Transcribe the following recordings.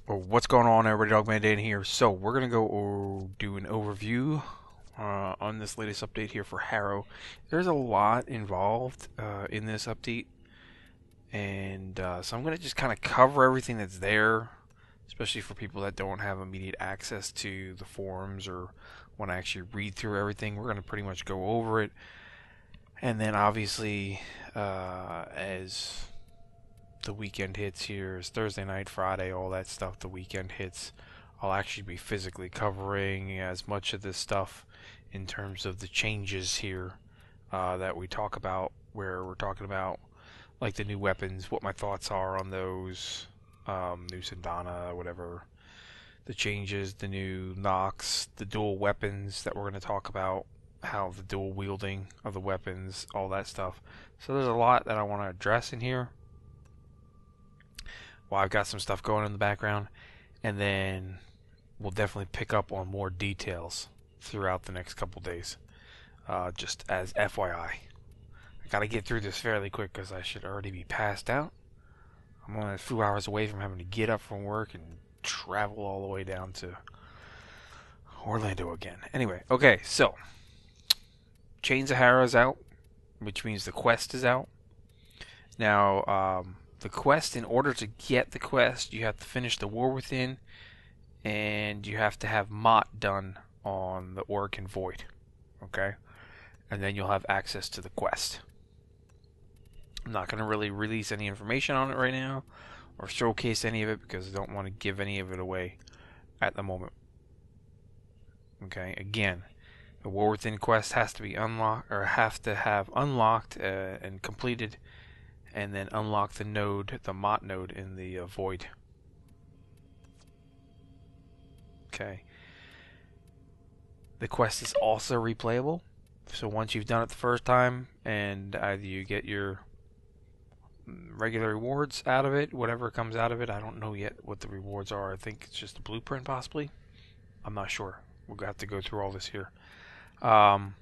What's going on, everybody? Dogman Dan here. So we're gonna go do an overview on this latest update here for Harrow. There's a lot involved in this update, and so I'm gonna just kind of cover everything that's there, especially for people that don't have immediate access to the forums or want to actually read through everything. We're gonna pretty much go over it, and then obviously as the weekend hits here, is Thursday night, Friday, all that stuff, the weekend hits, I'll actually be physically covering as much of this stuff in terms of the changes here that we talk about, where we're talking about like the new weapons, what my thoughts are on those, new Sindana, whatever, the changes, the new Nox, the dual weapons that we're going to talk about, how the dual wielding of the weapons, all that stuff. So there's a lot that I want to address in here. Well, I've got some stuff going in the background, and then we'll definitely pick up on more details throughout the next couple days. Just as FYI, I gotta get through this fairly quick because I should already be passed out. I'm only a few hours away from having to get up from work and travel all the way down to Orlando again. Anyway, okay, so Chains of Harrow is out, which means the quest is out. Now, the quest, in order to get the quest, you have to finish the War Within, and you have to have Mott done on the Oracle Void. Okay? And then you'll have access to the quest. I'm not going to really release any information on it right now, or showcase any of it, because I don't want to give any of it away at the moment. Okay? Again, the War Within quest has to be unlocked, or have to have unlocked and completed, and then unlock the node, the Mott node in the Void. Okay. The quest is also replayable. So once you've done it the first time, and either you get your regular rewards out of it, whatever comes out of it, I don't know yet what the rewards are. I think it's just a blueprint, possibly. I'm not sure. We'll have to go through all this here. But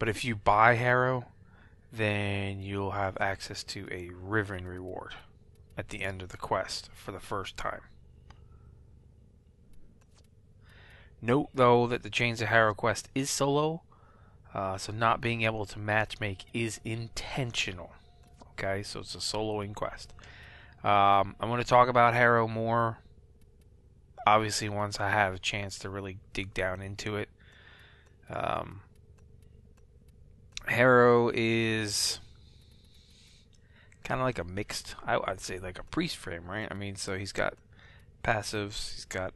if you buy Harrow, then you'll have access to a Riven reward at the end of the quest for the first time. Note, though, that the Chains of Harrow quest is solo, so not being able to matchmake is intentional. Okay, so it's a soloing quest. I'm going to talk about Harrow more, obviously, once I have a chance to really dig down into it. Harrow is kind of like a mixed, I'd say like a priest frame, right? I mean, so he's got passives, he's got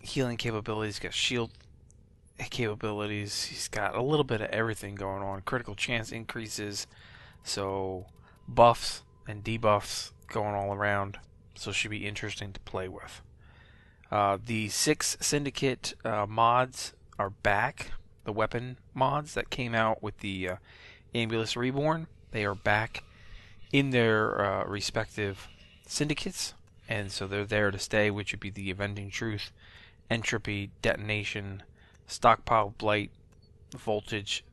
healing capabilities, he's got shield capabilities, he's got a little bit of everything going on. Critical chance increases, so buffs and debuffs going all around, so it should be interesting to play with. The 6 Syndicate mods are back. The weapon mods that came out with the Ambulance Reborn, they are back in their respective syndicates, and so they're there to stay, which would be the Avenging Truth, Entropy, Detonation, Stockpile Blight, Voltage,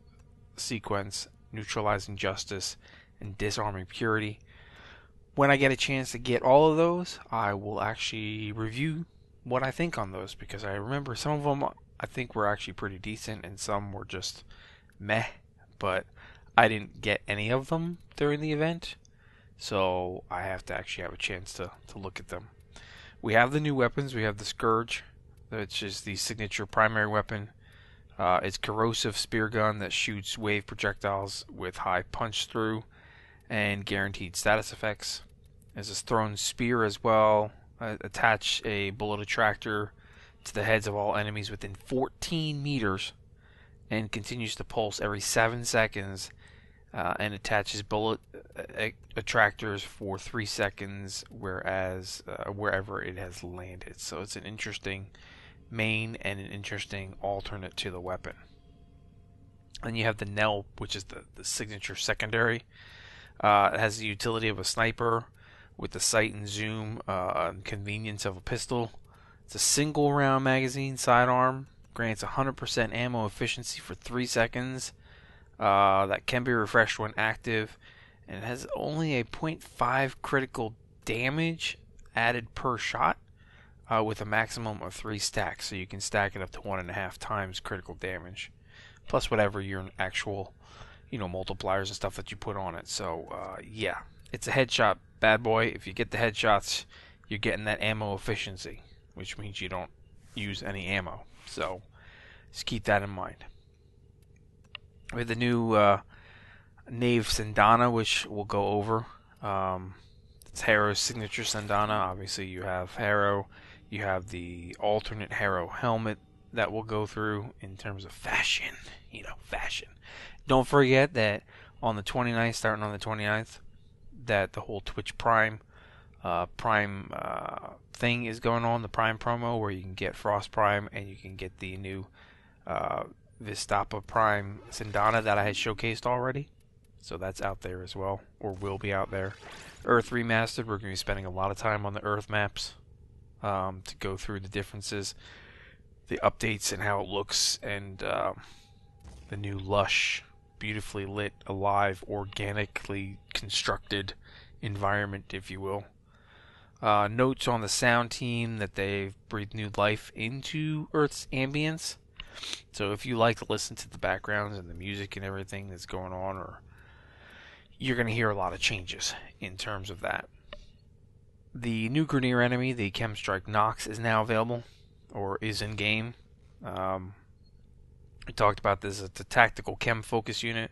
Sequence, Neutralizing Justice, and Disarming Purity. When I get a chance to get all of those, I will actually review what I think on those, because I remember some of them I think were actually pretty decent, and some were just meh, but I didn't get any of them during the event, so I have to actually have a chance to look at them. We have the new weapons. We have the Scourge, which is the signature primary weapon. It's corrosive spear gun that shoots wave projectiles with high punch through and guaranteed status effects. There's a thrown spear as well. Attach a bullet attractor to the heads of all enemies within 14 meters, and continues to pulse every 7 seconds, and attaches bullet attractors for 3 seconds, whereas wherever it has landed. So it's an interesting main and an interesting alternate to the weapon. Then you have the Nell, which is the signature secondary. It has the utility of a sniper with the sight and zoom and convenience of a pistol. It's a single round magazine sidearm, grants 100% ammo efficiency for 3 seconds. That can be refreshed when active, and it has only a 0.5 critical damage added per shot with a maximum of 3 stacks. So you can stack it up to 1.5 times critical damage, plus whatever your actual, multipliers and stuff that you put on it. So yeah, it's a headshot bad boy. If you get the headshots, you're getting that ammo efficiency, which means you don't use any ammo. So just keep that in mind. With the new Knave Sandana, which we'll go over. It's Harrow's signature Sandana. Obviously, you have Harrow. You have the alternate Harrow helmet that we'll go through in terms of fashion. Fashion. Don't forget that on the 29th, starting on the 29th, that the whole Twitch Prime thing is going on, the Prime promo, where you can get Frost Prime and you can get the new Vistapa Prime Sandana that I had showcased already. So that's out there as well, or will be out there. Earth Remastered, we're going to be spending a lot of time on the Earth maps to go through the differences, the updates and how it looks, and the new lush, beautifully lit, alive, organically constructed environment, if you will. Notes on the sound team that they've breathed new life into Earth's ambience. So if you like to listen to the backgrounds and the music and everything that's going on, you're going to hear a lot of changes in terms of that. The new Grineer enemy, the Chemstrike Nox, is now available, or is in game. We talked about this. It's a tactical chem focus unit,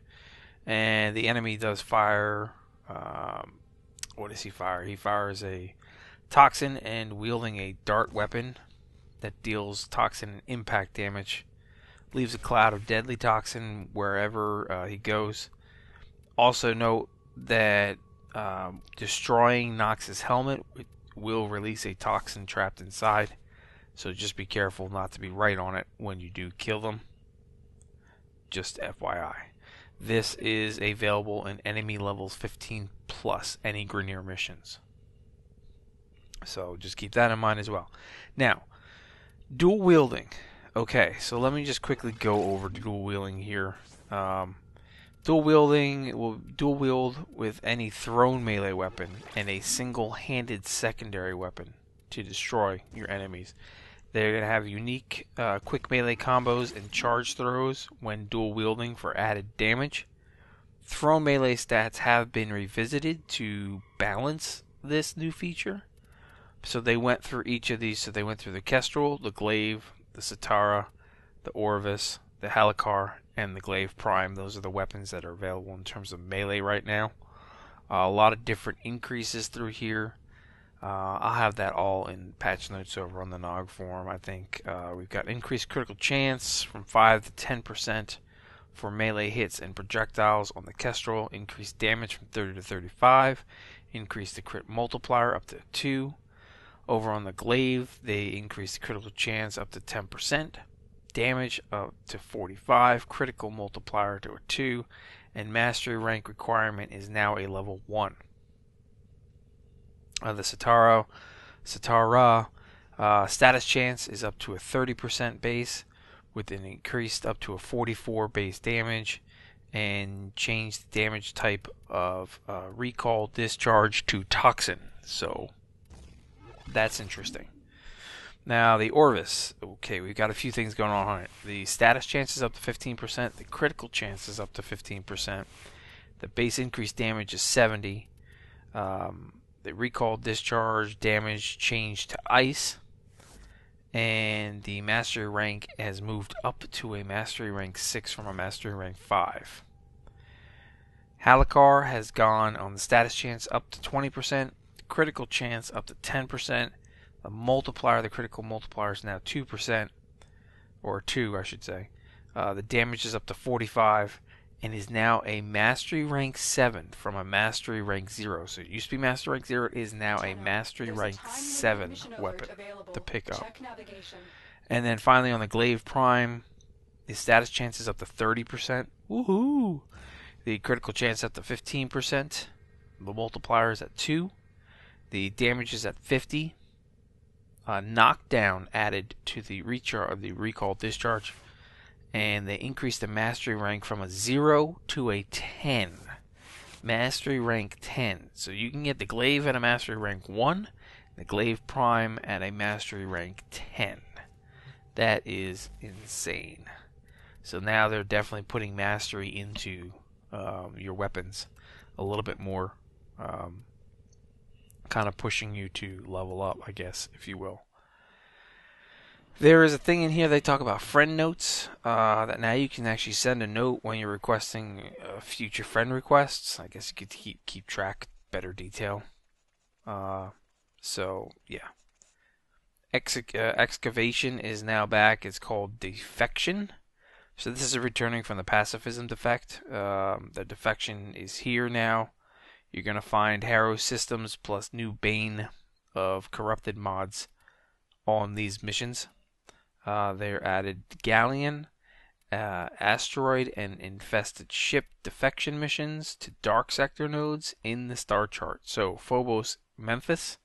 and the enemy does fire. What does he fire? He fires a toxin and wielding a dart weapon that deals toxin and impact damage. Leaves a cloud of deadly toxin wherever he goes. Also note that destroying Nox's helmet will release a toxin trapped inside. So just be careful not to be right on it when you do kill them. Just FYI. This is available in enemy levels 15 plus any Grineer missions. So just keep that in mind as well. Now, dual wielding. Okay, so let me just quickly go over dual wielding here. Dual wielding will dual wield with any thrown melee weapon and a single-handed secondary weapon to destroy your enemies. They're going to have unique quick melee combos and charge throws when dual wielding for added damage. Thrown melee stats have been revisited to balance this new feature. So they went through each of these. So they went through the Kestrel, the Glaive, the Sitara, the Orvis, the Halakar, and the Glaive Prime. Those are the weapons that are available in terms of melee right now. A lot of different increases through here. I'll have that all in patch notes over on the Nog forum. I think we've got increased critical chance from 5 to 10% for melee hits and projectiles on the Kestrel. Increased damage from 30 to 35. Increased the crit multiplier up to 2. Over on the Glaive, they increased the critical chance up to 10%. Damage up to 45. Critical multiplier to a 2. And mastery rank requirement is now a level 1. The Sitara status chance is up to a 30% base, with an increased up to a 44 base damage, and changed the damage type of recall discharge to toxin. So that's interesting. Now the Orvis, okay, we've got a few things going on it. The status chance is up to 15%. The critical chance is up to 15%. The base increased damage is 70. The recall discharge damage changed to ice, and the mastery rank has moved up to a mastery rank 6 from a mastery rank 5. Halakar has gone on the status chance up to 20%, critical chance up to 10%. The multiplier, the critical multiplier is now 2%, or 2 I should say. The damage is up to 45. And is now a Mastery Rank 7 from a Mastery Rank 0. So it used to be Mastery Rank 0. It is now a Mastery Rank 7 weapon to pick up. And then finally on the Glaive Prime, the status chance is up to 30%. Woohoo! The critical chance up to 15%. The multiplier is at 2. The damage is at 50. Knockdown added to the recall discharge. And they increased the mastery rank from a 0 to a 10. Mastery rank 10. So you can get the glaive at a mastery rank 1, the glaive prime at a mastery rank 10. That is insane. So now they're definitely putting mastery into your weapons a little bit more, kind of pushing you to level up, I guess, if you will. There is a thing in here they talk about friend notes, that now you can actually send a note when you're requesting future friend requests. I guess you could keep track, better detail. So yeah, excavation is now back. It's called defection. So this is returning from the pacifism defect. The defection is here now. You're gonna find Harrow systems plus new bane of corrupted mods on these missions. They're added galleon, asteroid, and infested ship defection missions to dark sector nodes in the star chart. So Phobos Memphis,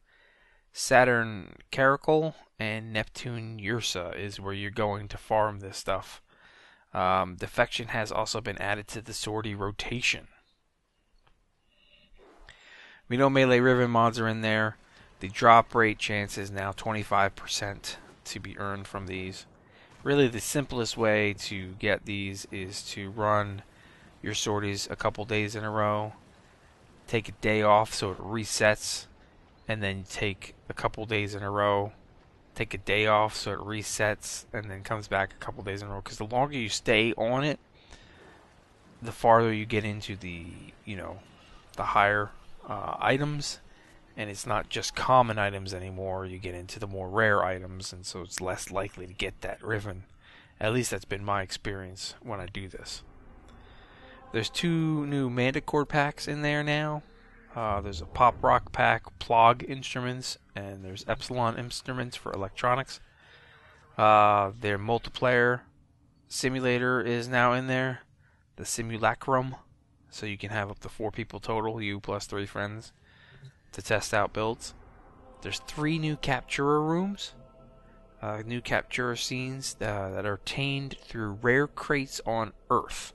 Saturn Caracal, and Neptune Ursa is where you're going to farm this stuff. Defection has also been added to the sortie rotation. We know melee ribbon mods are in there. The drop rate chance is now 25% to be earned from these. Really, the simplest way to get these is to run your sorties a couple days in a row, take a day off so it resets, and then take a couple days in a row, take a day off so it resets, and then comes back a couple days in a row. Because the longer you stay on it, the farther you get into the, the higher items, and it's not just common items anymore. You get into the more rare items, and so it's less likely to get that ribbon. At least that's been my experience when I do this. There's 2 new Manticore packs in there now. There's a Pop Rock pack, Plog instruments, and there's Epsilon instruments for electronics. Their multiplayer simulator is now in there, the Simulacrum, so you can have up to 4 people total, you plus 3 friends, to test out builds. There's 3 new Capturer rooms, new Capturer scenes that are obtained through rare crates on Earth.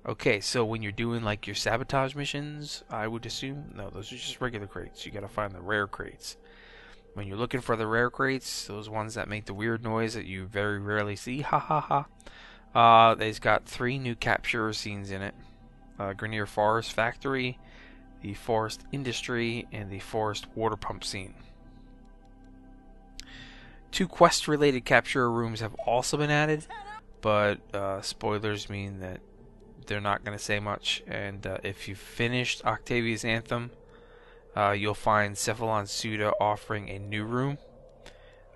Okay, so when you're doing like your sabotage missions, I would assume, no, those are just regular crates. You gotta find the rare crates. When you're looking for the rare crates, those ones that make the weird noise that you very rarely see, ha ha ha. They've got 3 new Capturer scenes in it. Grenier Forest Factory, the Forest Industry, and the Forest Water Pump scene. 2 quest-related Capturer rooms have also been added, but spoilers mean that they're not going to say much. And if you've finished Octavia's Anthem, you'll find Cephalon Suda offering a new room.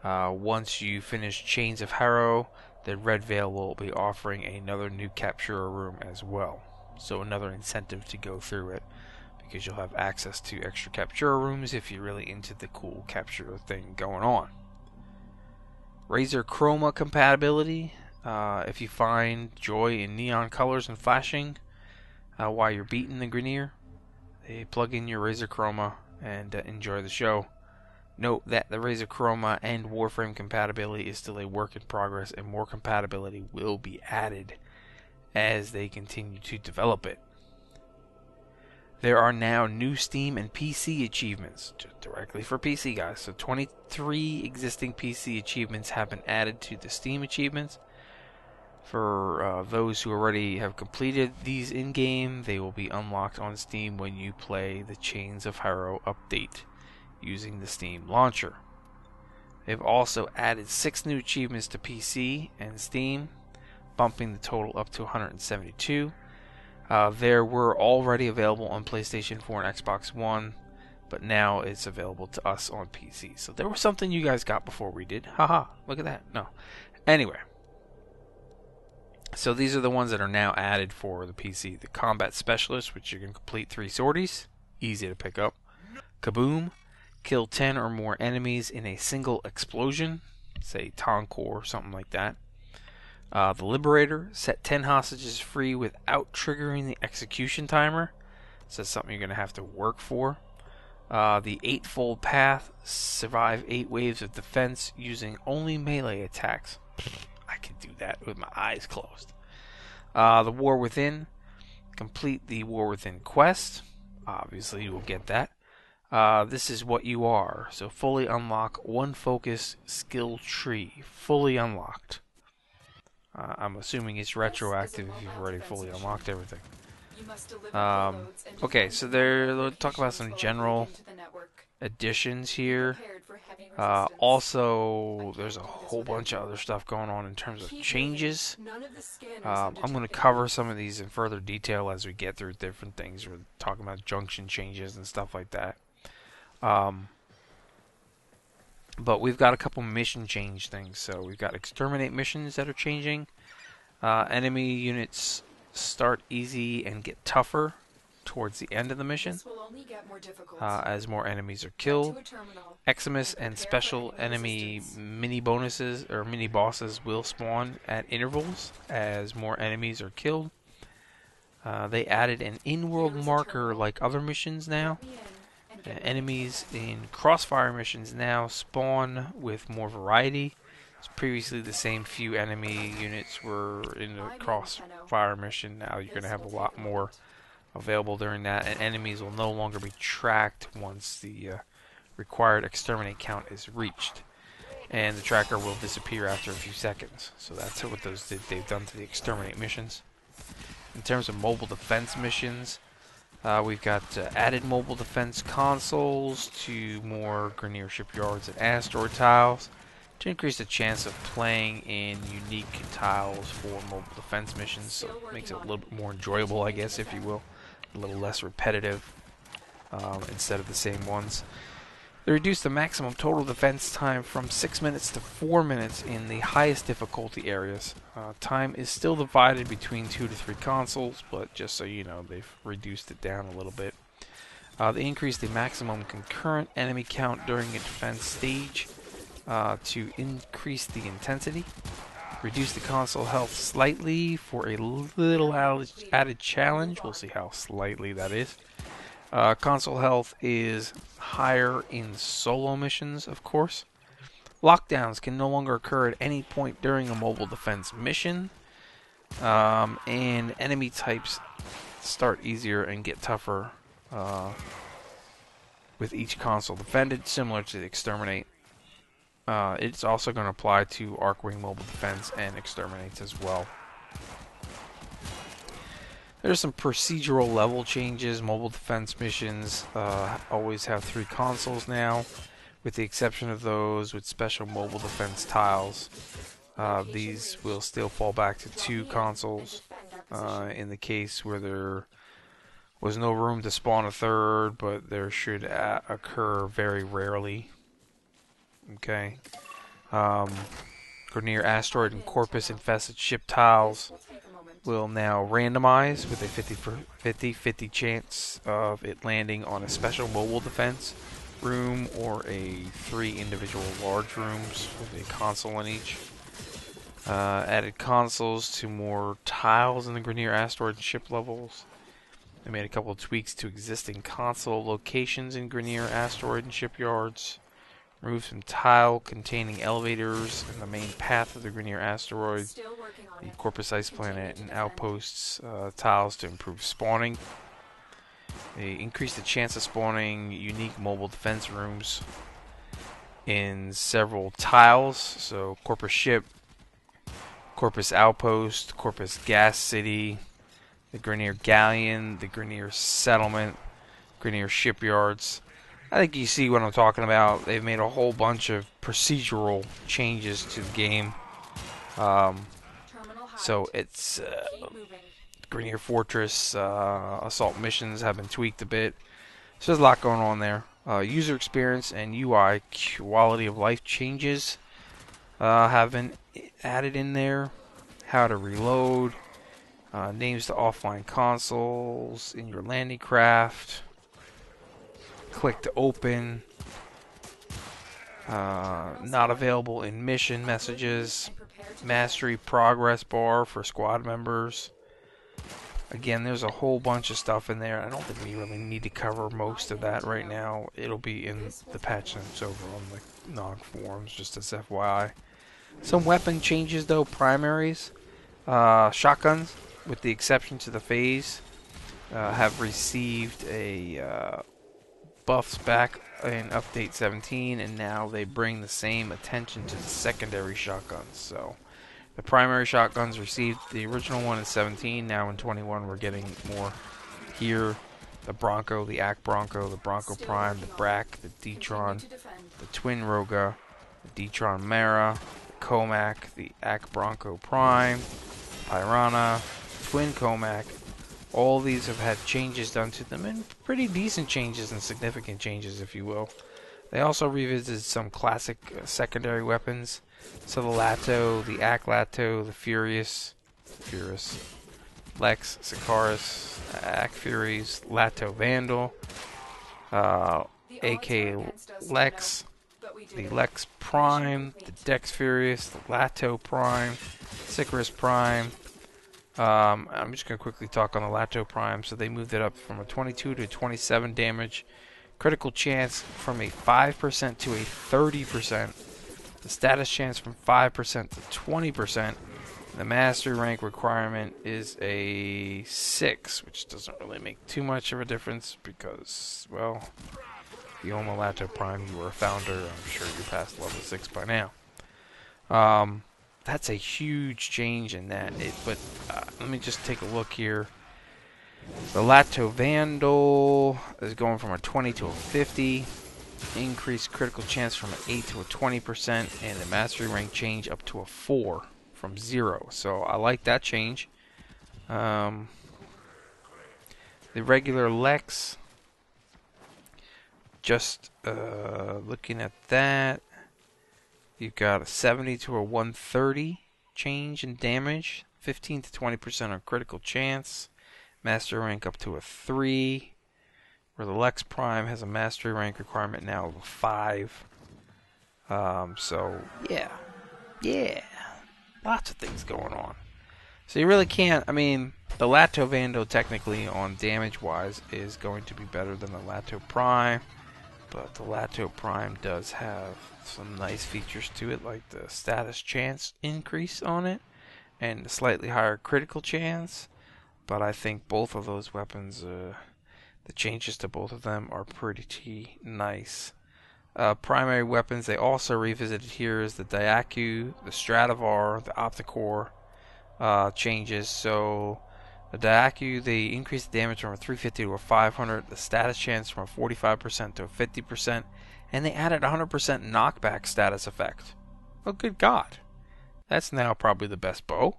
Once you finish Chains of Harrow, the Red Veil will be offering another new Capturer room as well. So another incentive to go through it, because you'll have access to extra Capturer rooms if you're really into the cool Capturer thing going on. Razor Chroma compatibility. If you find joy in neon colors and flashing while you're beating the Grenier, they plug in your Razor Chroma and enjoy the show. Note that the Razor Chroma and Warframe compatibility is still a work in progress, and more compatibility will be added as they continue to develop it. There are now new Steam and PC achievements, directly for PC guys. So 23 existing PC achievements have been added to the Steam achievements. For those who already have completed these in-game, they will be unlocked on Steam when you play the Chains of Harrow update using the Steam launcher. They've also added 6 new achievements to PC and Steam, bumping the total up to 172. There were already available on PlayStation 4 and Xbox One, but now it's available to us on PC. So there was something you guys got before we did. Haha, look at that. No. Anyway. So these are the ones that are now added for the PC. The Combat Specialist, which you can complete 3 sorties. Easy to pick up. Kaboom. Kill 10 or more enemies in a single explosion. Say Tonkor or something like that. The Liberator. Set 10 hostages free without triggering the execution timer. So that's something you're going to have to work for. The Eightfold Path. Survive 8 waves of defense using only melee attacks. I can do that with my eyes closed. The War Within. Complete the War Within quest. Obviously, you will get that. This is what you are. So fully unlock one focus skill tree. Fully unlocked. I'm assuming it's retroactive if you've already fully unlocked everything. Okay, so let's talk about some general additions here. Also, there's a whole bunch of other stuff going on in terms of changes. I'm going to cover some of these in further detail as we get through different things. We're talking about junction changes and stuff like that. But we've got a couple mission change things. So we've got exterminate missions that are changing. Enemy units start easy and get tougher towards the end of the mission as more enemies are killed. Eximus and special enemy mini bonuses or mini bosses will spawn at intervals as more enemies are killed. They added an in-world marker like other missions now. Enemies in crossfire missions now spawn with more variety. It's previously the same few enemy units were in the crossfire mission. Now you're going to have a lot more available during that, and enemies will no longer be tracked once the required exterminate count is reached. And the tracker will disappear after a few seconds. So that's what they've done to the exterminate missions. In terms of mobile defense missions, we've got added mobile defense consoles to more Grineer shipyards and asteroid tiles to increase the chance of playing in unique tiles for mobile defense missions. So it makes it a little bit more enjoyable, I guess, if you will. A little less repetitive instead of the same ones. They reduced the maximum total defense time from 6 minutes to 4 minutes in the highest difficulty areas. Time is still divided between 2 to 3 consoles, but just so you know, they've reduced it down a little bit. They increased the maximum concurrent enemy count during a defense stage to increase the intensity. Reduce the console health slightly for a little added challenge. We'll see how slightly that is. Console health is higher in solo missions, of course. Lockdowns can no longer occur at any point during a mobile defense mission. And enemy types start easier and get tougher with each console defended, similar to the Exterminate. It's also going to apply to Arcwing Mobile Defense and Exterminates as well. There's some procedural level changes. Mobile defense missions always have 3 consoles now, with the exception of those with special mobile defense tiles. These will still fall back to 2 consoles in the case where there was no room to spawn a third, but there should occur very rarely. Okay. Grineer asteroid and corpus infested ship tiles will now randomize with a 50-50 chance of it landing on a special mobile defense room or 3 individual large rooms with a console in each. Added consoles to more tiles in the Grineer asteroid and ship levels. They made a couple of tweaks to existing console locations in Grineer asteroid and shipyards. Remove some tile containing elevators in the main path of the Grineer asteroid, the Corpus Ice Planet, and outposts tiles to improve spawning. They increase the chance of spawning unique mobile defense rooms in several tiles. So Corpus Ship, Corpus Outpost, Corpus Gas City, the Grineer Galleon, the Grineer Settlement, Grineer Shipyards. I think you see what I'm talking about. They've made a whole bunch of procedural changes to the game. So it's Grineer Fortress assault missions have been tweaked a bit. So there's a lot going on there. User experience and UI quality of life changes have been added in there. How to reload, names to offline consoles in your landing craft. Click to open. Not available in mission messages. Mastery progress bar for squad members. Again, there's a whole bunch of stuff in there. I don't think we really need to cover most of that right now. It'll be in the patch notes over on the Nog forums, just as FYI. Some weapon changes though. Primaries. Shotguns, with the exception to the phase. have received a buffs back in update 17, and now they bring the same attention to the secondary shotguns. So the primary shotguns received the original one in 17. Now in 21 we're getting more here. The Bronco, the AK Bronco, the Bronco Prime, the Brack, the D-Tron, the Twin Roga, the D-Tron Mara, the Comac, the AK Bronco Prime, Piranha, Twin Comac. All these have had changes done to them, and pretty decent changes and significant changes, if you will. They also revisited some classic secondary weapons. So the Lato, the AK Lato, the Furious, Lex, Sikaris, AK Furies, Lato Vandal, AK Lex, the Lex Prime, the Dex Furious, the Lato Prime, Sikaris Prime. I'm just going to quickly talk on the Lato Prime. So they moved it up from a 22 to 27 damage. Critical chance from a 5% to a 30%. The status chance from 5% to 20%. The mastery rank requirement is a 6, which doesn't really make too much of a difference because, well, if you own the Lato Prime, you were a founder. I'm sure you're past level 6 by now. That's a huge change in that. But let me just take a look here. The Lato Vandal is going from a 20 to a 50. Increased critical chance from an 8 to a 20%. And the mastery rank change up to a 4 from 0. So I like that change. The regular Lex, just looking at that, you've got a 70 to a 130 change in damage, 15 to 20% on critical chance, mastery rank up to a 3, where the Lex Prime has a mastery rank requirement now of a 5. So, yeah, lots of things going on. So you really can't, I mean, the Lato Vandal technically on damage-wise is going to be better than the Lato Prime. But the Lato Prime does have some nice features to it, like the status chance increase on it, and a slightly higher critical chance. But I think both of those weapons, the changes to both of them are pretty nice. Primary weapons they also revisited here is the Daiaku, the Stradivar, the Opticore changes. So the Daiaku, they increased the damage from a 350 to a 500, the status chance from a 45% to a 50%, and they added 100% knockback status effect. Oh, good God. That's now probably the best bow.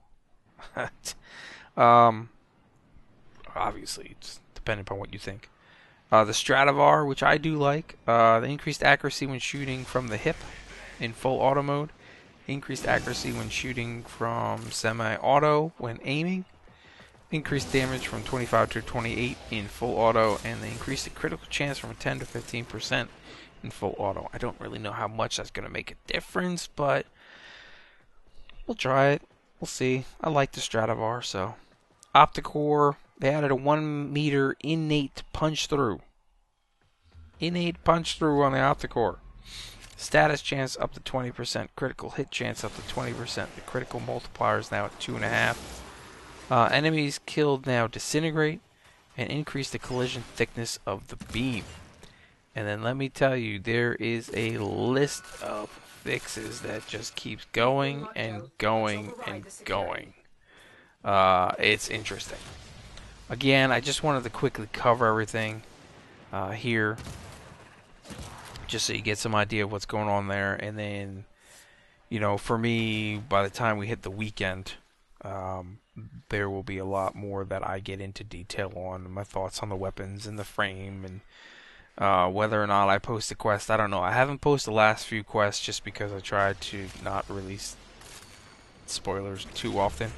Obviously, it's depending upon what you think. The Stradivar, which I do like, the increased accuracy when shooting from the hip in full auto mode, increased accuracy when shooting from semi-auto when aiming, increased damage from 25 to 28 in full auto, and they increased the critical chance from 10 to 15% in full auto. I don't really know how much that's going to make a difference, but we'll try it. We'll see. I like the Stradivar, so. Opticore, they added a 1 meter innate punch through. Innate punch through on the Opticore. Status chance up to 20%. Critical hit chance up to 20%. The critical multiplier is now at 2.5. Enemies killed now disintegrate and increase the collision thickness of the beam. And then let me tell you, there is a list of fixes that just keeps going and going and going. It's interesting. Again, I just wanted to quickly cover everything here, just so you get some idea of what's going on there. And then, you know, for me, by the time we hit the weekend, there will be a lot more that I get into detail on, my thoughts on the weapons and the frame, and whether or not I post a quest, I don't know. I haven't posted the last few quests just because I tried to not release spoilers too often.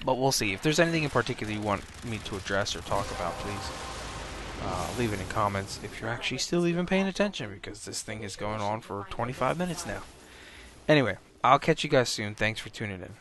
But we'll see. If there's anything in particular you want me to address or talk about, please leave it in comments if you're actually still even paying attention, because this thing is going on for 25 minutes now. Anyway, I'll catch you guys soon. Thanks for tuning in.